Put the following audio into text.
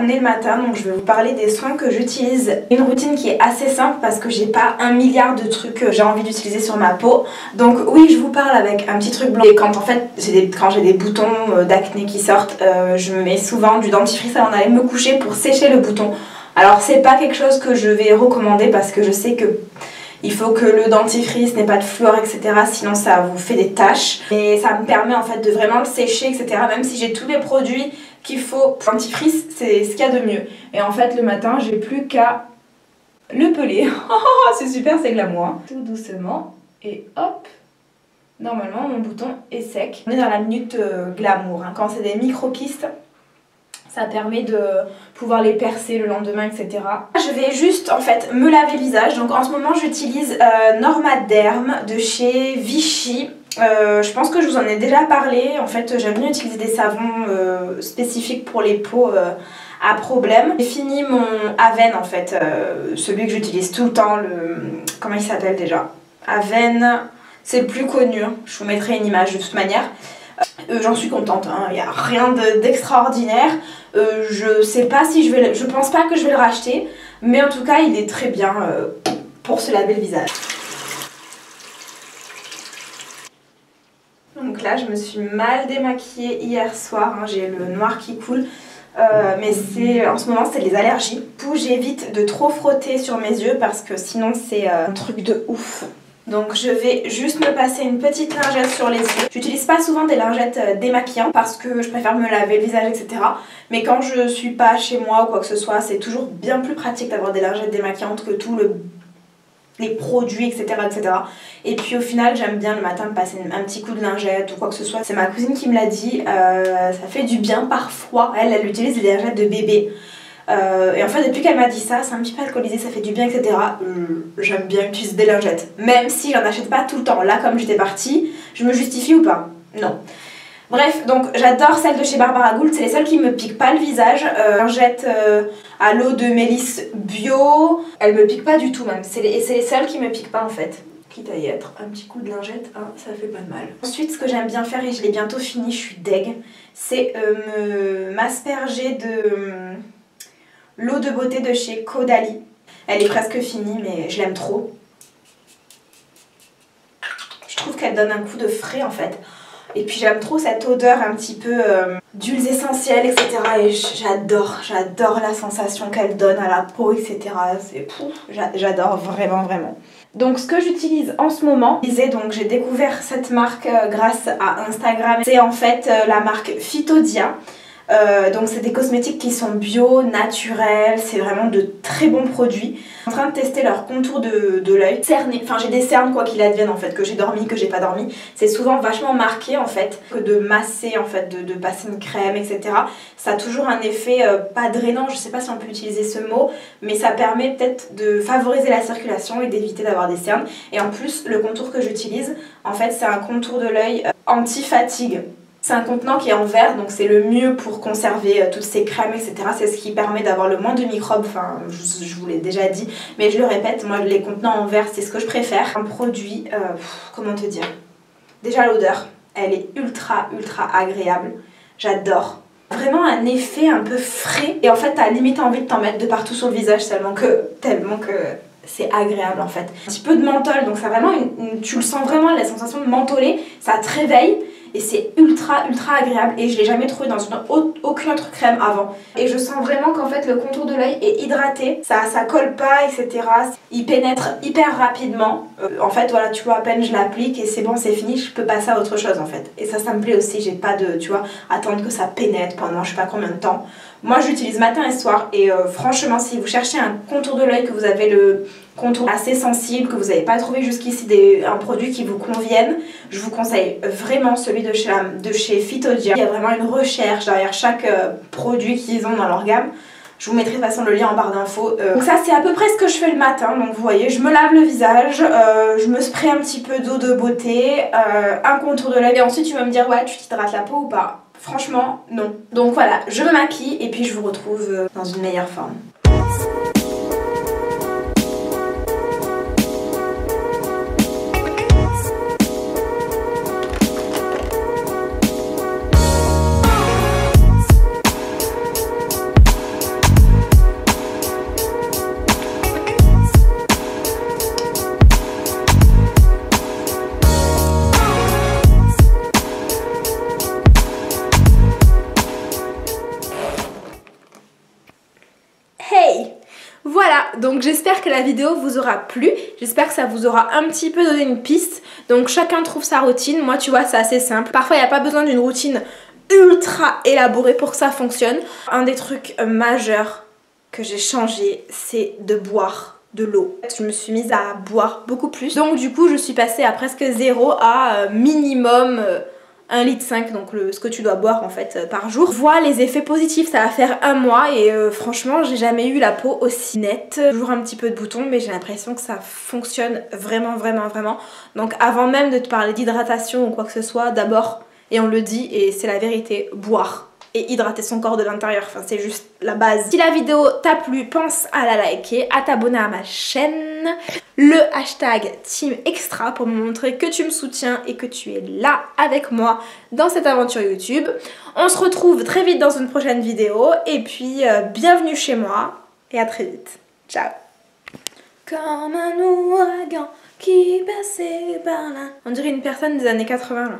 on est le matin, donc je vais vous parler des soins que j'utilise. Une routine qui est assez simple parce que j'ai pas un milliard de trucs que j'ai envie d'utiliser sur ma peau. Donc oui, je vous parle avec un petit truc blanc. Et quand en fait, quand j'ai des boutons d'acné qui sortent, je me mets souvent du dentifrice avant d'aller me coucher pour sécher le bouton. Alors c'est pas quelque chose que je vais recommander parce que je sais que il faut que le dentifrice n'ait pas de fluor, etc. Sinon ça vous fait des taches. Et ça me permet en fait de vraiment le sécher, etc. Même si j'ai tous les produits qu'il faut pour le dentifrice, c'est ce qu'il y a de mieux. Et en fait le matin, j'ai plus qu'à le peler. C'est super, c'est glamour. Hein. Tout doucement. Et hop, normalement mon bouton est sec. On est dans la minute glamour. Hein. Quand c'est des micro-kystes, ça permet de pouvoir les percer le lendemain, etc. Je vais juste en fait me laver le visage. Donc en ce moment j'utilise Normaderm de chez Vichy. Je pense que je vous en ai déjà parlé. En fait j'aime bien utiliser des savons spécifiques pour les peaux à problème. J'ai fini mon Aven en fait, celui que j'utilise tout le temps. Comment il s'appelle déjà? Aven, c'est le plus connu. Je vous mettrai une image de toute manière. J'en suis contente, hein. Il n'y a rien d'extraordinaire. Je sais pas si je vais je pense pas que je vais le racheter, mais en tout cas il est très bien pour se laver le visage. Donc là je me suis mal démaquillée hier soir, hein. J'ai le noir qui coule, mais en ce moment c'est les allergies. Du coup j'évite de trop frotter sur mes yeux parce que sinon c'est un truc de ouf. Donc je vais juste me passer une petite lingette sur les yeux. J'utilise pas souvent des lingettes démaquillantes parce que je préfère me laver le visage, etc. Mais quand je suis pas chez moi ou quoi que ce soit, c'est toujours bien plus pratique d'avoir des lingettes démaquillantes que tous les produits, etc., etc. Et puis au final, j'aime bien le matin me passer un petit coup de lingette ou quoi que ce soit. C'est ma cousine qui me l'a dit, ça fait du bien parfois. Elle utilise des lingettes de bébé. Et en fait depuis qu'elle m'a dit ça, c'est un petit peu alcoolisé, ça fait du bien, etc. J'aime bien utiliser des lingettes, même si j'en achète pas tout le temps. Là comme j'étais partie, je me justifie ou pas? Non. Bref, donc j'adore celle de chez Barbara Gould, c'est les seules qui me piquent pas le visage. Lingette à l'eau de mélisse bio, elle me pique pas du tout même, c'est les seules qui me piquent pas en fait. Quitte à y être, un petit coup de lingette, hein, ça fait pas de mal. Ensuite, ce que j'aime bien faire, et je l'ai bientôt fini, je suis deg, c'est m'asperger de l'eau de beauté de chez Caudalie. Elle est presque finie, mais je l'aime trop. Je trouve qu'elle donne un coup de frais en fait. Et puis j'aime trop cette odeur un petit peu d'huiles essentielles, etc. Et j'adore la sensation qu'elle donne à la peau, etc. J'adore vraiment, vraiment. Donc ce que j'utilise en ce moment, donc j'ai découvert cette marque grâce à Instagram. C'est en fait la marque Phytodia. Donc c'est des cosmétiques qui sont bio, naturels, c'est vraiment de très bons produits. Je suis en train de tester leur contour de l'œil. Cerné, enfin j'ai des cernes quoi qu'il advienne en fait, que j'ai dormi, que j'ai pas dormi. C'est souvent vachement marqué en fait, que de masser en fait, de passer une crème, etc. Ça a toujours un effet pas drainant, je sais pas si on peut utiliser ce mot, mais ça permet peut-être de favoriser la circulation et d'éviter d'avoir des cernes. Et en plus le contour que j'utilise, en fait c'est un contour de l'œil anti-fatigue. C'est un contenant qui est en verre, donc c'est le mieux pour conserver toutes ces crèmes, etc. C'est ce qui permet d'avoir le moins de microbes, enfin je vous l'ai déjà dit, mais je le répète, moi les contenants en verre c'est ce que je préfère. Un produit, comment te dire, déjà l'odeur, elle est ultra agréable, j'adore. Vraiment un effet un peu frais, et en fait t'as limite envie de t'en mettre de partout sur le visage tellement que c'est agréable en fait. Un petit peu de menthol, donc ça vraiment, tu le sens vraiment, la sensation de mentholer, ça te réveille. Et c'est ultra agréable et je l'ai jamais trouvé dans aucune autre crème avant. Et je sens vraiment qu'en fait le contour de l'œil est hydraté, ça colle pas, etc. Il pénètre hyper rapidement. En fait voilà, tu vois, à peine je l'applique et c'est bon, c'est fini, je peux passer à autre chose en fait. Et ça me plaît aussi, j'ai pas de, tu vois, attendre que ça pénètre pendant je sais pas combien de temps. Moi j'utilise matin et soir et franchement si vous cherchez un contour de l'œil, que vous avez le contour assez sensible, que vous n'avez pas trouvé jusqu'ici un produit qui vous convienne, je vous conseille vraiment celui de chez Phytodia. Il y a vraiment une recherche derrière chaque produit qu'ils ont dans leur gamme. Je vous mettrai de toute façon le lien en barre d'infos. Donc ça c'est à peu près ce que je fais le matin. Donc vous voyez, je me lave le visage, je me spray un petit peu d'eau de beauté, un contour de l'œil. Et ensuite tu vas me dire ouais tu t'hydrates la peau ou pas? Franchement non. Donc voilà, je me maquille et puis je vous retrouve dans une meilleure forme. Donc j'espère que la vidéo vous aura plu, j'espère que ça vous aura un petit peu donné une piste. Donc chacun trouve sa routine, moi tu vois c'est assez simple. Parfois il n'y a pas besoin d'une routine ultra élaborée pour que ça fonctionne. Un des trucs majeurs que j'ai changé, c'est de boire de l'eau. Je me suis mise à boire beaucoup plus. Donc du coup je suis passée à presque 0 à minimum 1,5 litre, donc ce que tu dois boire en fait par jour. Vois les effets positifs, ça va faire un mois et franchement j'ai jamais eu la peau aussi nette. Toujours un petit peu de boutons mais j'ai l'impression que ça fonctionne vraiment. Donc avant même de te parler d'hydratation ou quoi que ce soit, d'abord, et on le dit et c'est la vérité, boire et hydrater son corps de l'intérieur, enfin c'est juste la base. Si la vidéo t'a plu, pense à la liker, à t'abonner à ma chaîne, le hashtag Team Extra pour me montrer que tu me soutiens et que tu es là avec moi dans cette aventure YouTube. On se retrouve très vite dans une prochaine vidéo et puis bienvenue chez moi et à très vite. Ciao. Comme un ouragan qui passait par là. On dirait une personne des années 80 là.